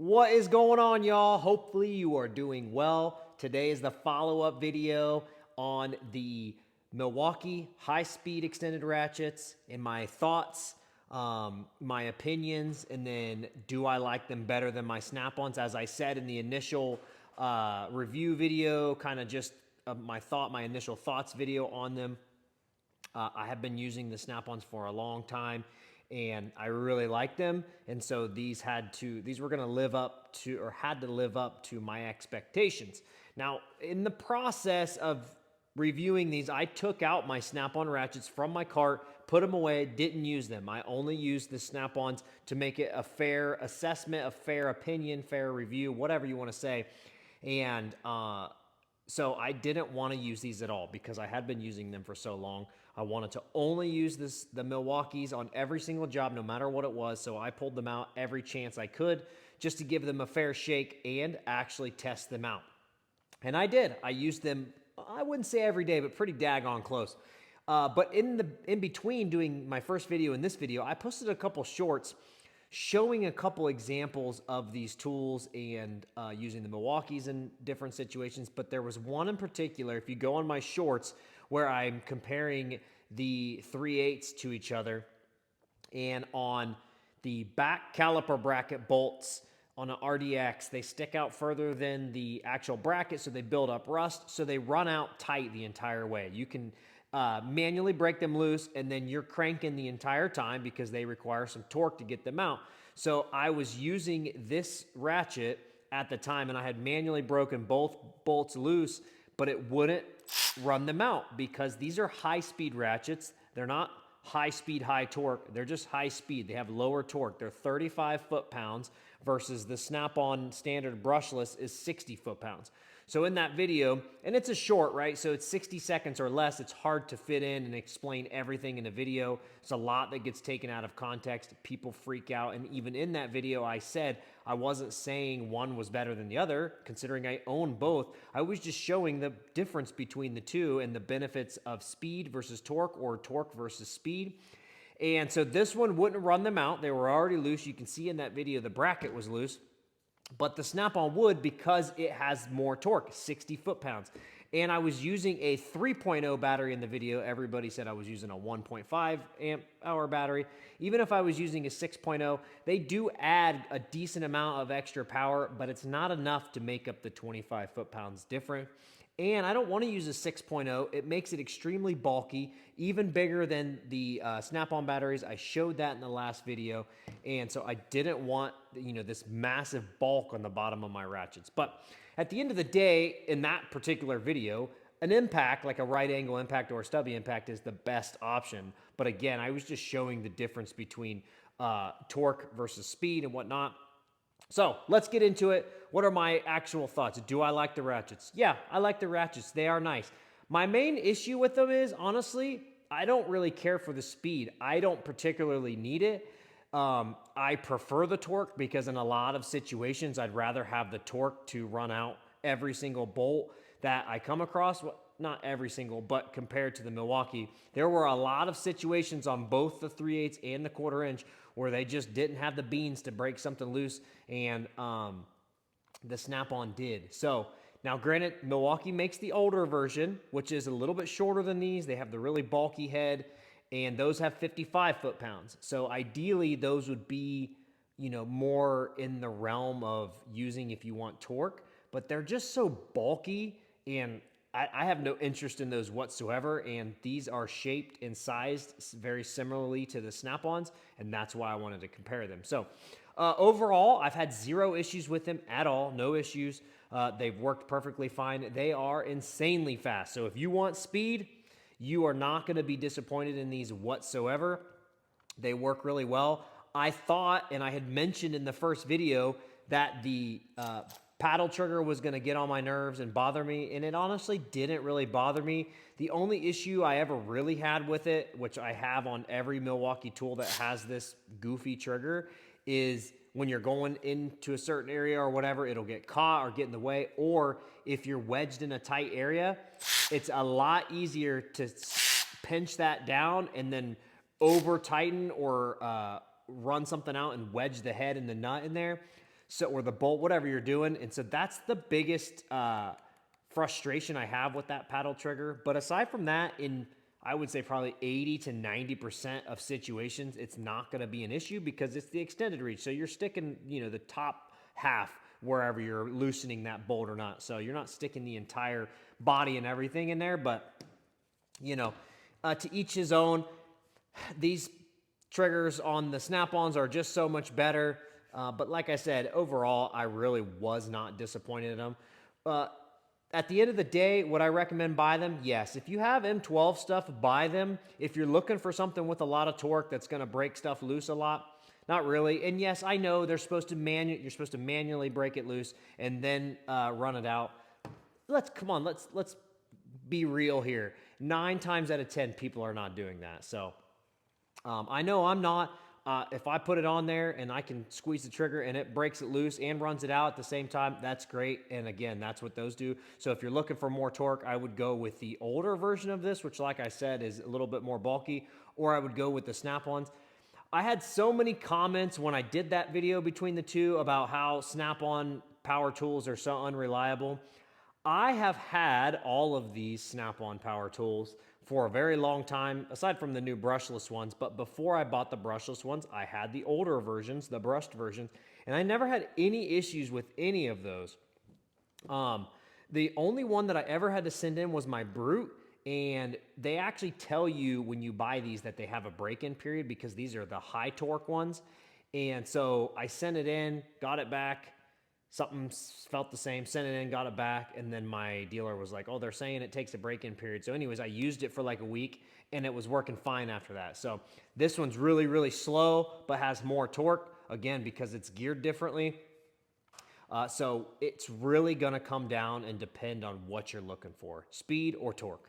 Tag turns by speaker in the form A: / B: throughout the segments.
A: What is going on, y'all? Hopefully you are doing well. Today is the follow-up video on the Milwaukee high-speed extended ratchets and my thoughts, my opinions, and then do I like them better than my snap-ons? As I said in the initial review video, kind of just my initial thoughts video on them. I have been using the snap-ons for a long time, and I really like them. And so these were going to live up to, or had to live up to, my expectations. Now, in the process of reviewing these, I took out my snap-on ratchets from my cart, put them away, didn't use them. I only used the snap-ons to make it a fair assessment, a fair opinion, fair review, whatever you want to say. And so I didn't want to use these at all because I had been using them for so long. I wanted to only use the Milwaukees on every single job, no matter what it was. So I pulled them out every chance I could just to give them a fair shake and actually test them out. And I did. I used them, I wouldn't say every day, but pretty daggone close. But in between doing my first video and this video, I posted a couple shorts showing a couple examples of these tools and using the Milwaukees in different situations. But there was one in particular, if you go on my shorts, where I'm comparing the 3/8 to each other, and on the back caliper bracket bolts on an RDX, they stick out further than the actual bracket, so they build up rust, so they run out tight the entire way. You can manually break them loose, and then you're cranking the entire time because they require some torque to get them out. So I was using this ratchet at the time, and I had manually broken both bolts loose, but it wouldn't run them out because these are high-speed ratchets. They're not high-speed, high-torque. They're just high-speed. They have lower torque. They're 35 foot-pounds versus the Snap-on standard brushless is 60 foot-pounds. So in that video, and it's a short, right? So it's 60 seconds or less. It's hard to fit in and explain everything in a video. It's a lot that gets taken out of context. People freak out. And even in that video, I said I wasn't saying one was better than the other, considering I own both. I was just showing the difference between the two and the benefits of speed versus torque, or torque versus speed. And so this one wouldn't run them out. They were already loose. You can see in that video the bracket was loose. But the Snap-on would, because it has more torque, 60 foot-pounds. And I was using a 3.0 battery in the video. Everybody said I was using a 1.5 amp hour battery. Even if I was using a 6.0, they do add a decent amount of extra power, but it's not enough to make up the 25 foot-pounds different. And I don't want to use a 6.0. It makes it extremely bulky, even bigger than the Snap-on batteries. I showed that in the last video. And so I didn't want, this massive bulk on the bottom of my ratchets. But at the end of the day, in that particular video, an impact, like a right angle impact or a stubby impact, is the best option. But again, I was just showing the difference between torque versus speed and whatnot. So let's get into it. What are my actual thoughts? Do I like the ratchets? Yeah, I like the ratchets. They are nice. My main issue with them is, honestly, I don't really care for the speed. I don't particularly need it. I prefer the torque because in a lot of situations, I'd rather have the torque to run out every single bolt that I come across. Well, not every single, but compared to the Milwaukee, there were a lot of situations on both the 3/8 and the 1/4 inch where they just didn't have the beans to break something loose, and the Snap-on did. So now, granted, Milwaukee makes the older version, which is a little bit shorter than these. They have the really bulky head, and those have 55 foot-pounds. So ideally, those would be, more in the realm of using if you want torque, but they're just so bulky, and I have no interest in those whatsoever, and these are shaped and sized very similarly to the Snap-ons, and that's why I wanted to compare them. So overall, I've had zero issues with them at all, no issues. They've worked perfectly fine. They are insanely fast. So if you want speed, you are not going to be disappointed in these whatsoever. They work really well. I thought, and I had mentioned in the first video, that the paddle trigger was going to get on my nerves and bother me, and it honestly didn't really bother me. The only issue I ever really had with it, which I have on every Milwaukee tool that has this goofy trigger, is when you're going into a certain area or whatever, it'll get caught or get in the way, or if you're wedged in a tight area, it's a lot easier to pinch that down and then over tighten or run something out and wedge the head and the nut in there. So, or the bolt, whatever you're doing. And so that's the biggest frustration I have with that paddle trigger. But aside from that, I would say probably 80 to 90% of situations, it's not going to be an issue because it's the extended reach. So you're sticking, the top half wherever you're loosening that bolt or not. So you're not sticking the entire body and everything in there, but to each his own. These triggers on the snap-ons are just so much better. But like I said, overall, I really was not disappointed in them. At the end of the day, would I recommend buy them? Yes. If you have M12 stuff, buy them. If you're looking for something with a lot of torque that's going to break stuff loose a lot, not really. And yes, I know you're supposed to manually break it loose and then run it out. Let's be real here. 9 times out of 10, people are not doing that. So I know I'm not. If I put it on there and I can squeeze the trigger and it breaks it loose and runs it out at the same time, that's great. And again, that's what those do. So if you're looking for more torque, I would go with the older version of this, which like I said, is a little bit more bulky, or I would go with the snap-ons. I had so many comments when I did that video between the two about how snap-on power tools are so unreliable. I have had all of these snap-on power tools for a very long time, aside from the new brushless ones. But before I bought the brushless ones, I had the older versions, the brushed versions, and I never had any issues with any of those. The only one that I ever had to send in was my Brute, and they actually tell you when you buy these that they have a break-in period because these are the high torque ones. And so I sent it in, got it back. Something felt the same, sent it in, got it back, and then my dealer was like, oh, they're saying it takes a break-in period. So anyways, I used it for like a week, and it was working fine after that. So this one's really, really slow, but has more torque, again, because it's geared differently. So it's really going to come down and depend on what you're looking for, speed or torque.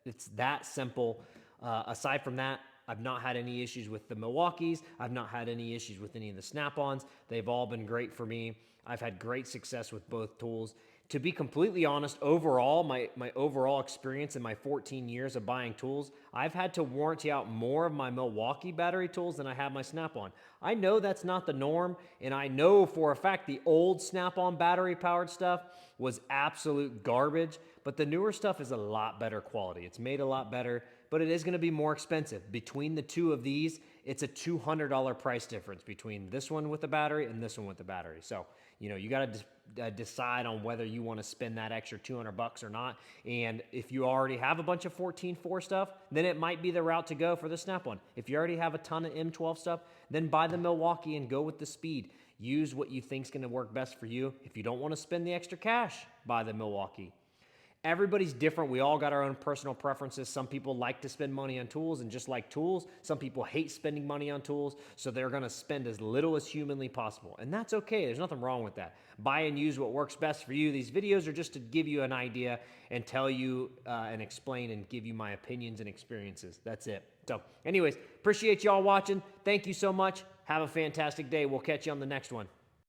A: It's that simple. Aside from that, I've not had any issues with the Milwaukees. I've not had any issues with any of the snap-ons. They've all been great for me. I've had great success with both tools. To be completely honest, overall, my overall experience in my 14 years of buying tools, I've had to warranty out more of my Milwaukee battery tools than I have my Snap-on. I know that's not the norm, and I know for a fact the old Snap-on battery-powered stuff was absolute garbage, but the newer stuff is a lot better quality. It's made a lot better, but it is going to be more expensive. Between the two of these, it's a $200 price difference between this one with the battery and this one with the battery. So, you got to decide on whether you want to spend that extra $200 or not. And if you already have a bunch of 14.4 stuff, then it might be the route to go for the Snap-on. If you already have a ton of M12 stuff, then buy the Milwaukee and go with the speed. Use what you think is going to work best for you. If you don't want to spend the extra cash, buy the Milwaukee. Everybody's different. We all got our own personal preferences. Some people like to spend money on tools and just like tools. Some people hate spending money on tools, so they're going to spend as little as humanly possible. And that's okay. There's nothing wrong with that. Buy and use what works best for you. These videos are just to give you an idea and tell you and explain and give you my opinions and experiences. That's it. So anyways, appreciate y'all watching. Thank you so much. Have a fantastic day. We'll catch you on the next one.